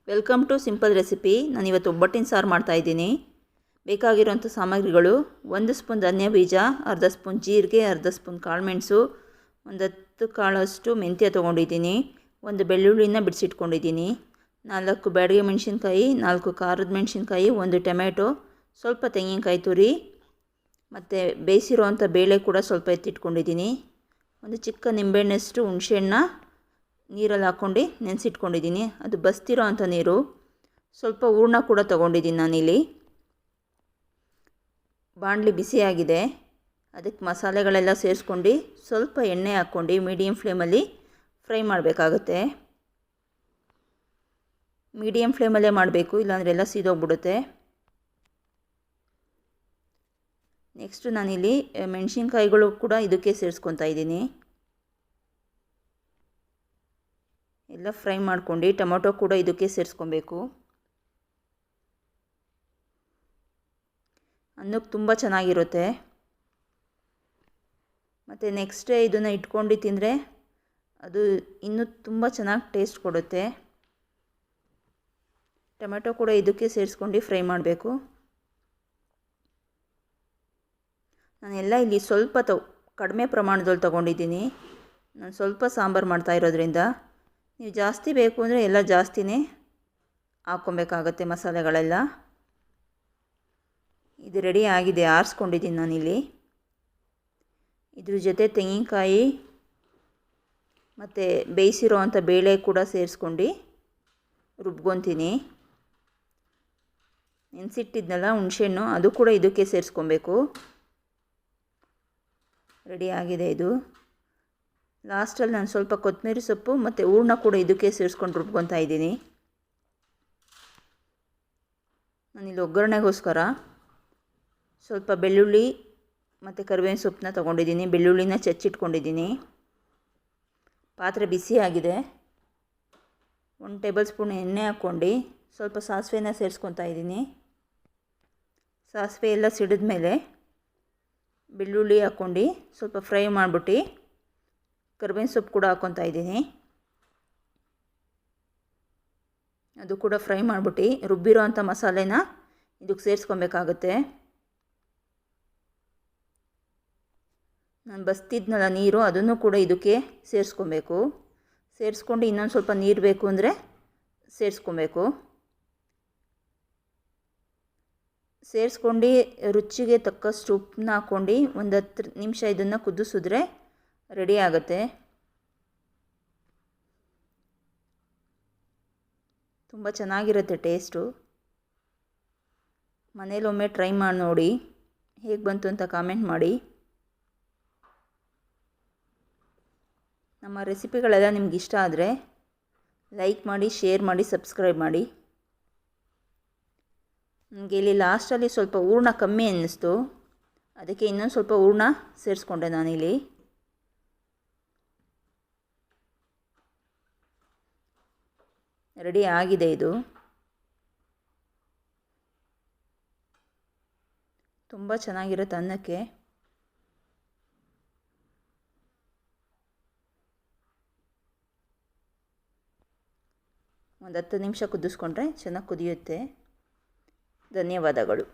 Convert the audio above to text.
Welcome to simple recipe. ನಾನಿವತ್ತು ಒಬ್ಬಟ್ಟಿನ ಸಾರು ಮಾಡ್ತಾಯಿದ್ದೀನಿ. ಬೇಕಾಗಿರೋಂಥ ಸಾಮಗ್ರಿಗಳು: 1 ಸ್ಪೂನ್ ಧನಿಯಾ ಬೀಜ, ಅರ್ಧ ಸ್ಪೂನ್ ಜೀರಿಗೆ, ಅರ್ಧ ಸ್ಪೂನ್ ಕಾಳುಮೆಣಸು, ಒಂದು 10 ಕಾಳಷ್ಟು ಮೆಂತ್ಯ ತೊಗೊಂಡಿದ್ದೀನಿ, ಒಂದು ಬೆಳ್ಳುಳ್ಳಿನ ಬಿಡಿಸಿಟ್ಕೊಂಡಿದ್ದೀನಿ, 4 ಬ್ಯಾಡಗಿ ಮೆಣಸಿನ್ಕಾಯಿ, 4 ಖಾರದ ಮೆಣಸಿನ್ಕಾಯಿ, 1 ಟೊಮೆಟೊ, ಸ್ವಲ್ಪ ತೆಂಗಿನಕಾಯಿ ತುರಿ, ಮತ್ತು ಬೇಯಿಸಿರೋವಂಥ ಬೇಳೆ ಕೂಡ ಸ್ವಲ್ಪ ಎತ್ತಿಟ್ಕೊಂಡಿದ್ದೀನಿ, ಒಂದು ಚಿಕ್ಕ ನಿಂಬೆಹಣ್ಣಷ್ಟು ಹುಣಸೆಹಣ್ಣ ನೀರಲ್ಲಿ ಹಾಕ್ಕೊಂಡು ನೆನೆಸಿಟ್ಕೊಂಡಿದ್ದೀನಿ. ಅದು ಬಸ್ತಿರೋ ಅಂಥ ನೀರು. ಸ್ವಲ್ಪ ಹೂರಣ ಕೂಡ ತೊಗೊಂಡಿದ್ದೀನಿ ನಾನಿಲ್ಲಿ. ಬಾಣಲಿ ಬಿಸಿಯಾಗಿದೆ. ಅದಕ್ಕೆ ಮಸಾಲೆಗಳೆಲ್ಲ ಸೇರಿಸ್ಕೊಂಡು ಸ್ವಲ್ಪ ಎಣ್ಣೆ ಹಾಕ್ಕೊಂಡು ಮೀಡಿಯಮ್ ಫ್ಲೇಮಲ್ಲಿ ಫ್ರೈ ಮಾಡಬೇಕಾಗುತ್ತೆ. ಮೀಡಿಯಮ್ ಫ್ಲೇಮಲ್ಲೇ ಮಾಡಬೇಕು, ಇಲ್ಲಾಂದರೆ ಎಲ್ಲ ಸೀದೋಗ್ಬಿಡುತ್ತೆ. ನೆಕ್ಸ್ಟು ನಾನಿಲ್ಲಿ ಮೆಣಸಿನ್ಕಾಯಿಗಳು ಕೂಡ ಇದಕ್ಕೆ ಸೇರಿಸ್ಕೊತಾ ಇದ್ದೀನಿ. ಎಲ್ಲ ಫ್ರೈ ಮಾಡ್ಕೊಂಡು ಟೊಮೊಟೊ ಕೂಡ ಇದಕ್ಕೆ ಸೇರಿಸ್ಕೊಬೇಕು. ಅನ್ನಕ್ಕೆ ತುಂಬ ಚೆನ್ನಾಗಿರುತ್ತೆ. ಮತ್ತು ನೆಕ್ಸ್ಟ್ ಇದನ್ನು ಇಟ್ಕೊಂಡು ತಿಂದರೆ ಅದು ಇನ್ನೂ ತುಂಬ ಚೆನ್ನಾಗಿ ಟೇಸ್ಟ್ ಕೊಡುತ್ತೆ. ಟೊಮೆಟೊ ಕೂಡ ಇದಕ್ಕೆ ಸೇರಿಸ್ಕೊಂಡು ಫ್ರೈ ಮಾಡಬೇಕು. ನಾನೆಲ್ಲ ಇಲ್ಲಿ ಸ್ವಲ್ಪ ಕಡಿಮೆ ಪ್ರಮಾಣದಲ್ಲಿ ತೊಗೊಂಡಿದ್ದೀನಿ. ನಾನು ಸ್ವಲ್ಪ ಸಾಂಬಾರು ಮಾಡ್ತಾ ಇರೋದ್ರಿಂದ. ನೀವು ಜಾಸ್ತಿ ಬೇಕು ಅಂದರೆ ಎಲ್ಲ ಜಾಸ್ತಿನೇ ಹಾಕ್ಕೊಬೇಕಾಗತ್ತೆ ಮಸಾಲೆಗಳೆಲ್ಲ. ಇದು ರೆಡಿ ಆಗಿದೆ, ಆರಿಸ್ಕೊಂಡಿದ್ದೀನಿ ನಾನಿಲ್ಲಿ. ಇದ್ರ ಜೊತೆ ತೆಂಗಿನಕಾಯಿ ಮತ್ತು ಬೇಯಿಸಿರೋ ಅಂಥ ಬೇಳೆ ಕೂಡ ಸೇರಿಸ್ಕೊಂಡು ರುಬ್ಕೊತೀನಿ. ನೆನೆಸಿಟ್ಟಿದ್ನಲ್ಲ ಹುಣಸೆಹಣ್ಣು, ಅದು ಕೂಡ ಇದಕ್ಕೆ ಸೇರಿಸ್ಕೊಬೇಕು. ರೆಡಿ ಆಗಿದೆ ಇದು. ಲಾಸ್ಟಲ್ಲಿ ನಾನು ಸ್ವಲ್ಪ ಕೊತ್ತಂಬರಿ ಸೊಪ್ಪು ಮತ್ತು ಹೂರಣ ಕೂಡ ಇದಕ್ಕೆ ಸೇರಿಸ್ಕೊಂಡು ರುಬ್ಕೊತಾ ಇದ್ದೀನಿ. ನಾನಿಲ್ಲಿ ಒಗ್ಗರಣೆಗೋಸ್ಕರ ಸ್ವಲ್ಪ ಬೆಳ್ಳುಳ್ಳಿ ಮತ್ತು ಕರಿಬೇವಿನ ಸೊಪ್ಪನ್ನ ತೊಗೊಂಡಿದ್ದೀನಿ. ಬೆಳ್ಳುಳ್ಳಿನ ಚಚ್ಚಿಟ್ಕೊಂಡಿದ್ದೀನಿ. ಪಾತ್ರೆ ಬಿಸಿಯಾಗಿದೆ. 1 ಟೇಬಲ್ ಸ್ಪೂನ್ ಎಣ್ಣೆ ಹಾಕ್ಕೊಂಡು ಸ್ವಲ್ಪ ಸಾಸಿವೆನ ಸೇರಿಸ್ಕೊತಾ ಇದ್ದೀನಿ. ಸಾಸಿವೆ ಎಲ್ಲ ಸಿಡಿದ ಮೇಲೆ ಬೆಳ್ಳುಳ್ಳಿ ಹಾಕ್ಕೊಂಡು ಸ್ವಲ್ಪ ಫ್ರೈ ಮಾಡಿಬಿಟ್ಟು ಕರಿಬೇವಿನ ಸೊಪ್ಪು ಕೂಡ ಹಾಕ್ಕೊತಾ ಇದ್ದೀನಿ. ಅದು ಕೂಡ ಫ್ರೈ ಮಾಡಿಬಿಟ್ಟು ರುಬ್ಬಿರೋ ಅಂಥ ಮಸಾಲೆನ ಇದಕ್ಕೆ ಸೇರಿಸ್ಕೊಬೇಕಾಗತ್ತೆ. ನಾನು ಬಸ್ತಿದ್ನಲ್ಲ ನೀರು, ಅದನ್ನು ಕೂಡ ಇದಕ್ಕೆ ಸೇರಿಸ್ಕೊಬೇಕು. ಸೇರಿಸ್ಕೊಂಡು ಇನ್ನೊಂದು ಸ್ವಲ್ಪ ನೀರು ಬೇಕು ಅಂದರೆ ಸೇರಿಸ್ಕೊಬೇಕು. ಸೇರಿಸ್ಕೊಂಡು ರುಚಿಗೆ ತಕ್ಕಷ್ಟು ಉಪ್ಪನ್ನ ಹಾಕ್ಕೊಂಡು ಒಂದು 10 ನಿಮಿಷ ಇದನ್ನು ಕುದಿಸಿದ್ರೆ ರೆಡಿ ಆಗುತ್ತೆ. ತುಂಬ ಚೆನ್ನಾಗಿರುತ್ತೆ ಟೇಸ್ಟು. ಮನೇಲೊಮ್ಮೆ ಟ್ರೈ ಮಾಡಿ ನೋಡಿ, ಹೇಗೆ ಬಂತು ಅಂತ ಕಾಮೆಂಟ್ ಮಾಡಿ. ನಮ್ಮ ರೆಸಿಪಿಗಳೆಲ್ಲ ನಿಮ್ಗೆ ಇಷ್ಟ ಆದರೆ ಲೈಕ್ ಮಾಡಿ, ಶೇರ್ ಮಾಡಿ, ಸಬ್ಸ್ಕ್ರೈಬ್ ಮಾಡಿ. ನನಗೆ ಇಲ್ಲಿ ಲಾಸ್ಟಲ್ಲಿ ಸ್ವಲ್ಪ ಹೂರಣ ಕಮ್ಮಿ ಅನ್ನಿಸ್ತು, ಅದಕ್ಕೆ ಇನ್ನೊಂದು ಸ್ವಲ್ಪ ಹೂರಣ ಸೇರಿಸ್ಕೊಂಡೆ ನಾನಿಲ್ಲಿ. ರೆಡಿ ಆಗಿದೆ ಇದು. ತುಂಬ ಚೆನ್ನಾಗಿರುತ್ತೆ ಅನ್ನಕ್ಕೆ. ಒಂದು 10 ನಿಮಿಷ ಕುದಿಸ್ಕೊಂಡ್ರೆ ಚೆನ್ನಾಗಿ ಕುದಿಯುತ್ತೆ. ಧನ್ಯವಾದಗಳು.